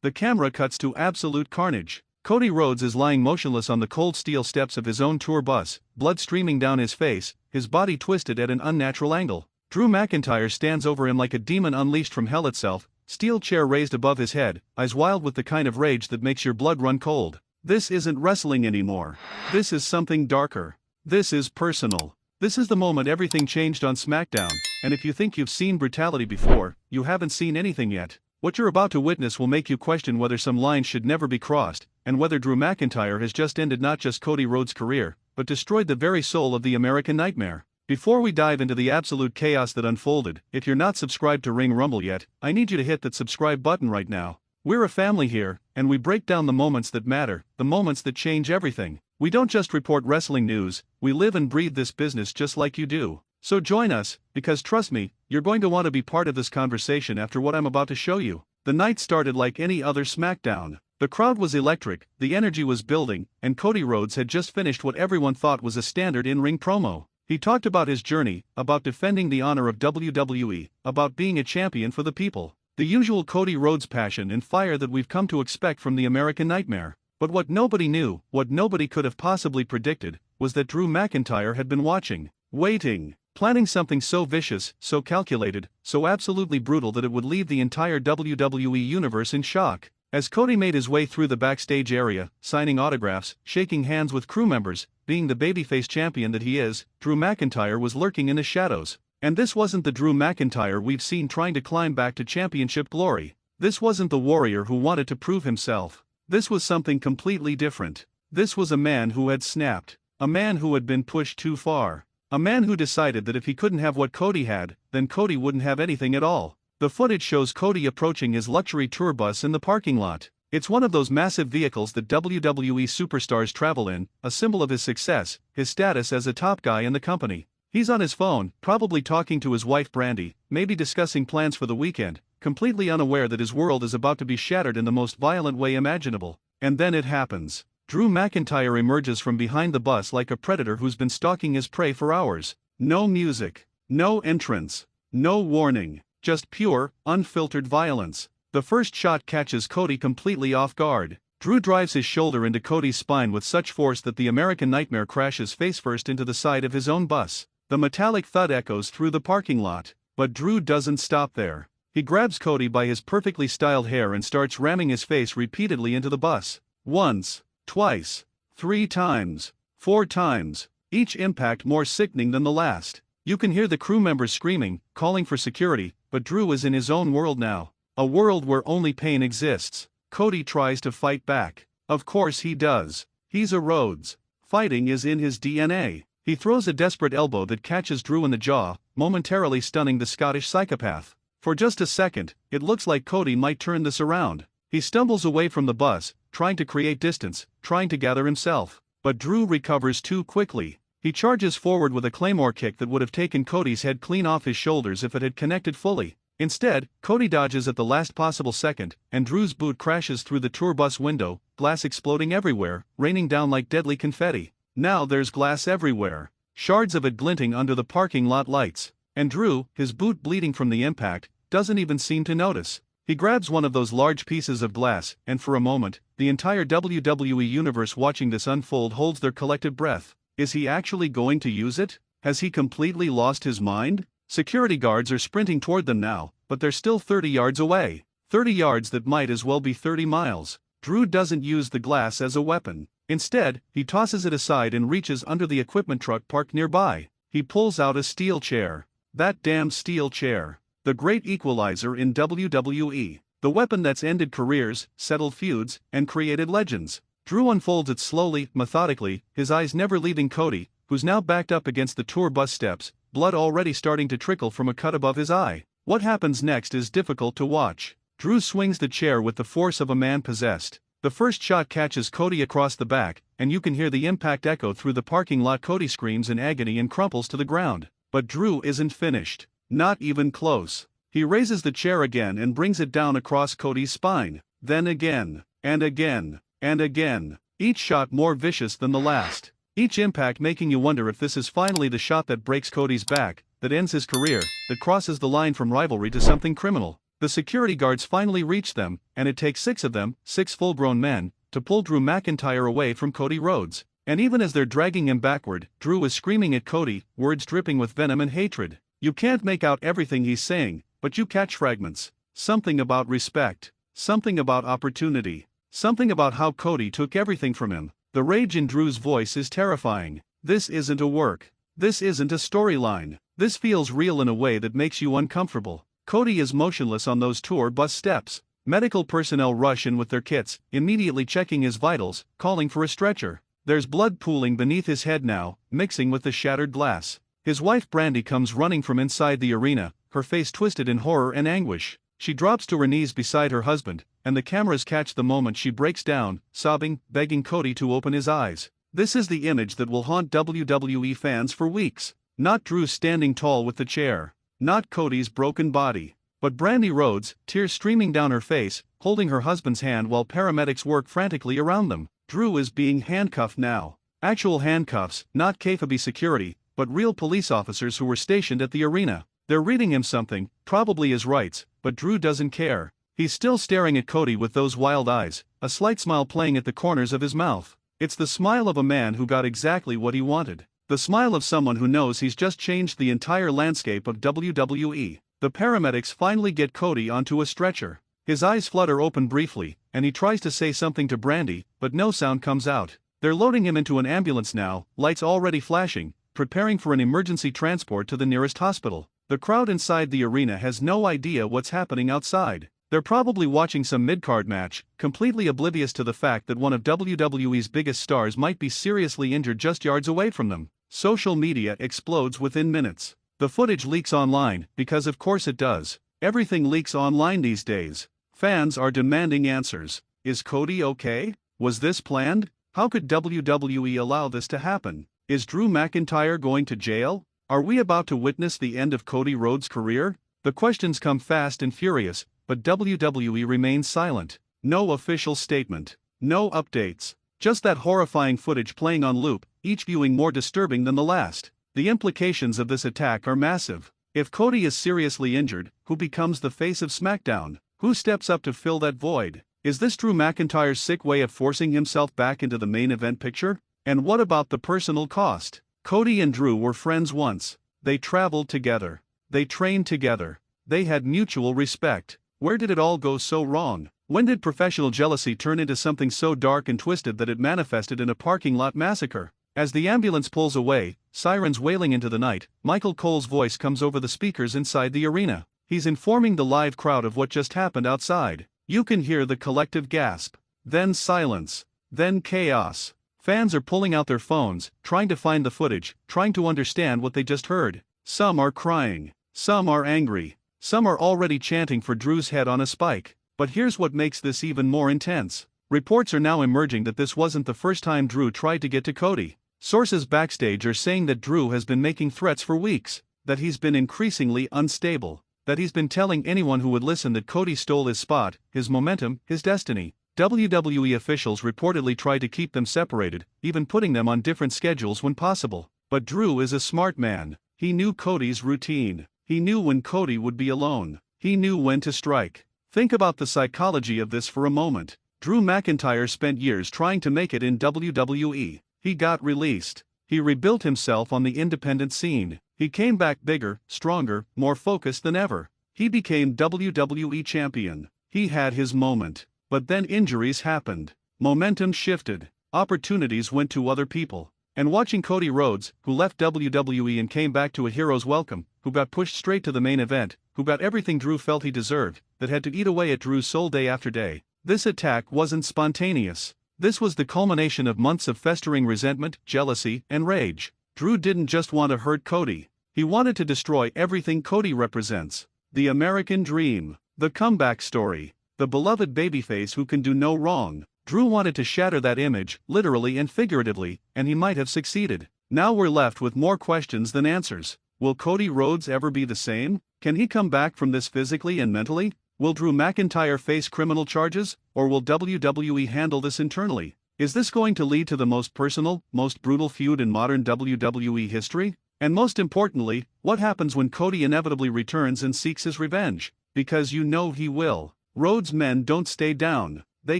the camera cuts to absolute carnage. Cody Rhodes is lying motionless on the cold steel steps of his own tour bus, blood streaming down his face, his body twisted at an unnatural angle. Drew McIntyre stands over him like a demon unleashed from hell itself, steel chair raised above his head, eyes wild with the kind of rage that makes your blood run cold. This isn't wrestling anymore. This is something darker. This is personal. This is the moment everything changed on SmackDown, and if you think you've seen brutality before, you haven't seen anything yet. What you're about to witness will make you question whether some lines should never be crossed, and whether Drew McIntyre has just ended not just Cody Rhodes' career, but destroyed the very soul of the American Nightmare. Before we dive into the absolute chaos that unfolded, if you're not subscribed to Ring Rumble yet, I need you to hit that subscribe button right now. We're a family here, and we break down the moments that matter, the moments that change everything. We don't just report wrestling news, we live and breathe this business just like you do. So join us, because trust me, you're going to want to be part of this conversation after what I'm about to show you. The night started like any other SmackDown. The crowd was electric, the energy was building, and Cody Rhodes had just finished what everyone thought was a standard in-ring promo. He talked about his journey, about defending the honor of WWE, about being a champion for the people. The usual Cody Rhodes passion and fire that we've come to expect from the American Nightmare. But what nobody knew, what nobody could have possibly predicted, was that Drew McIntyre had been watching, waiting, planning something so vicious, so calculated, so absolutely brutal that it would leave the entire WWE universe in shock. As Cody made his way through the backstage area, signing autographs, shaking hands with crew members, being the babyface champion that he is, Drew McIntyre was lurking in the shadows. And this wasn't the Drew McIntyre we've seen trying to climb back to championship glory. This wasn't the warrior who wanted to prove himself. This was something completely different. This was a man who had snapped. A man who had been pushed too far. A man who decided that if he couldn't have what Cody had, then Cody wouldn't have anything at all. The footage shows Cody approaching his luxury tour bus in the parking lot. It's one of those massive vehicles that WWE superstars travel in, a symbol of his success, his status as a top guy in the company. He's on his phone, probably talking to his wife Brandy, maybe discussing plans for the weekend, completely unaware that his world is about to be shattered in the most violent way imaginable. And then it happens. Drew McIntyre emerges from behind the bus like a predator who's been stalking his prey for hours. No music. No entrance. No warning. Just pure, unfiltered violence. The first shot catches Cody completely off guard. Drew drives his shoulder into Cody's spine with such force that the American Nightmare crashes face-first into the side of his own bus. The metallic thud echoes through the parking lot. But Drew doesn't stop there. He grabs Cody by his perfectly styled hair and starts ramming his face repeatedly into the bus. Once, twice, 3 times, 4 times, each impact more sickening than the last. You can hear the crew members screaming, calling for security, but Drew is in his own world now. A world where only pain exists. Cody tries to fight back. Of course he does. He's a Rhodes. Fighting is in his DNA. He throws a desperate elbow that catches Drew in the jaw, momentarily stunning the Scottish psychopath. For just a second, it looks like Cody might turn this around. He stumbles away from the bus, trying to create distance, trying to gather himself. But Drew recovers too quickly. He charges forward with a claymore kick that would have taken Cody's head clean off his shoulders if it had connected fully. Instead, Cody dodges at the last possible second, and Drew's boot crashes through the tour bus window, glass exploding everywhere, raining down like deadly confetti. Now there's glass everywhere, shards of it glinting under the parking lot lights. And Drew, his boot bleeding from the impact, doesn't even seem to notice. He grabs one of those large pieces of glass, and for a moment, the entire WWE universe watching this unfold holds their collective breath. Is he actually going to use it? Has he completely lost his mind? Security guards are sprinting toward them now, but they're still 30 yards away. 30 yards that might as well be 30 miles. Drew doesn't use the glass as a weapon. Instead, he tosses it aside and reaches under the equipment truck parked nearby. He pulls out a steel chair. That damn steel chair. The great equalizer in WWE. The weapon that's ended careers, settled feuds, and created legends. Drew unfolds it slowly, methodically, his eyes never leaving Cody, who's now backed up against the tour bus steps, blood already starting to trickle from a cut above his eye. What happens next is difficult to watch. Drew swings the chair with the force of a man possessed. The first shot catches Cody across the back, and you can hear the impact echo through the parking lot. Cody screams in agony and crumples to the ground. But Drew isn't finished. Not even close. He raises the chair again and brings it down across Cody's spine. Then again, and again, and again. Each shot more vicious than the last. Each impact making you wonder if this is finally the shot that breaks Cody's back, that ends his career, that crosses the line from rivalry to something criminal. The security guards finally reach them, and it takes 6 of them, 6 full-grown men, to pull Drew McIntyre away from Cody Rhodes. And even as they're dragging him backward, Drew is screaming at Cody, words dripping with venom and hatred. You can't make out everything he's saying, but you catch fragments. Something about respect. Something about opportunity. Something about how Cody took everything from him. The rage in Drew's voice is terrifying. This isn't a work. This isn't a storyline. This feels real in a way that makes you uncomfortable. Cody is motionless on those tour bus steps. Medical personnel rush in with their kits, immediately checking his vitals, calling for a stretcher. There's blood pooling beneath his head now, mixing with the shattered glass. His wife Brandy comes running from inside the arena, her face twisted in horror and anguish. She drops to her knees beside her husband, and the cameras catch the moment she breaks down, sobbing, begging Cody to open his eyes. This is the image that will haunt WWE fans for weeks. Not Drew standing tall with the chair. Not Cody's broken body. But Brandy Rhodes, tears streaming down her face, holding her husband's hand while paramedics work frantically around them. Drew is being handcuffed now. Actual handcuffs, not KFB security, but real police officers who were stationed at the arena. They're reading him something, probably his rights, but Drew doesn't care. He's still staring at Cody with those wild eyes, a slight smile playing at the corners of his mouth. It's the smile of a man who got exactly what he wanted. The smile of someone who knows he's just changed the entire landscape of WWE. The paramedics finally get Cody onto a stretcher. His eyes flutter open briefly, and he tries to say something to Brandy, but no sound comes out. They're loading him into an ambulance now, lights already flashing, preparing for an emergency transport to the nearest hospital. The crowd inside the arena has no idea what's happening outside. They're probably watching some mid-card match, completely oblivious to the fact that one of WWE's biggest stars might be seriously injured just yards away from them. Social media explodes within minutes. The footage leaks online, because of course it does. Everything leaks online these days. Fans are demanding answers. Is Cody okay? Was this planned? How could WWE allow this to happen? Is Drew McIntyre going to jail? Are we about to witness the end of Cody Rhodes' career? The questions come fast and furious, but WWE remains silent. No official statement. No updates. Just that horrifying footage playing on loop, each viewing more disturbing than the last. The implications of this attack are massive. If Cody is seriously injured, who becomes the face of SmackDown? Who steps up to fill that void? Is this Drew McIntyre's sick way of forcing himself back into the main event picture? And what about the personal cost? Cody and Drew were friends once. They traveled together. They trained together. They had mutual respect. Where did it all go so wrong? When did professional jealousy turn into something so dark and twisted that it manifested in a parking lot massacre? As the ambulance pulls away, sirens wailing into the night, Michael Cole's voice comes over the speakers inside the arena. He's informing the live crowd of what just happened outside. You can hear the collective gasp. Then silence. Then chaos. Fans are pulling out their phones, trying to find the footage, trying to understand what they just heard. Some are crying. Some are angry. Some are already chanting for Drew's head on a spike. But here's what makes this even more intense. Reports are now emerging that this wasn't the first time Drew tried to get to Cody. Sources backstage are saying that Drew has been making threats for weeks, that he's been increasingly unstable, that he's been telling anyone who would listen that Cody stole his spot, his momentum, his destiny. WWE officials reportedly tried to keep them separated, even putting them on different schedules when possible. But Drew is a smart man. He knew Cody's routine. He knew when Cody would be alone. He knew when to strike. Think about the psychology of this for a moment. Drew McIntyre spent years trying to make it in WWE. He got released. He rebuilt himself on the independent scene. He came back bigger, stronger, more focused than ever. He became WWE champion. He had his moment. But then injuries happened. Momentum shifted. Opportunities went to other people. And watching Cody Rhodes, who left WWE and came back to a hero's welcome, who got pushed straight to the main event, who got everything Drew felt he deserved, that had to eat away at Drew's soul day after day. This attack wasn't spontaneous. This was the culmination of months of festering resentment, jealousy, and rage. Drew didn't just want to hurt Cody. He wanted to destroy everything Cody represents. The American dream. The comeback story. The beloved babyface who can do no wrong. Drew wanted to shatter that image, literally and figuratively, and he might have succeeded. Now we're left with more questions than answers. Will Cody Rhodes ever be the same? Can he come back from this physically and mentally? Will Drew McIntyre face criminal charges, or will WWE handle this internally? Is this going to lead to the most personal, most brutal feud in modern WWE history? And most importantly, what happens when Cody inevitably returns and seeks his revenge? because you know he will. Rhodes' men don't stay down, they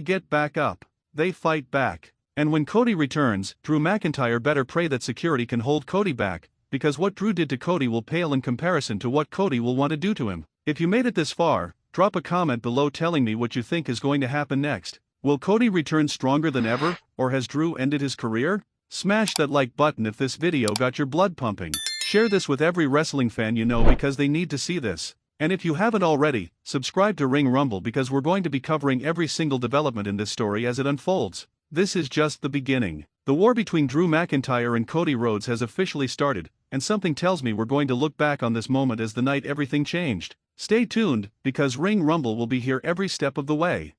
get back up. They fight back. And when Cody returns, Drew McIntyre better pray that security can hold Cody back, because what Drew did to Cody will pale in comparison to what Cody will want to do to him. If you made it this far, drop a comment below telling me what you think is going to happen next. Will Cody return stronger than ever, or has Drew ended his career? Smash that like button if this video got your blood pumping. Share this with every wrestling fan you know because they need to see this. And if you haven't already, subscribe to Ring Rumble because we're going to be covering every single development in this story as it unfolds. This is just the beginning. The war between Drew McIntyre and Cody Rhodes has officially started, and something tells me we're going to look back on this moment as the night everything changed. Stay tuned, because Ring Rumble will be here every step of the way.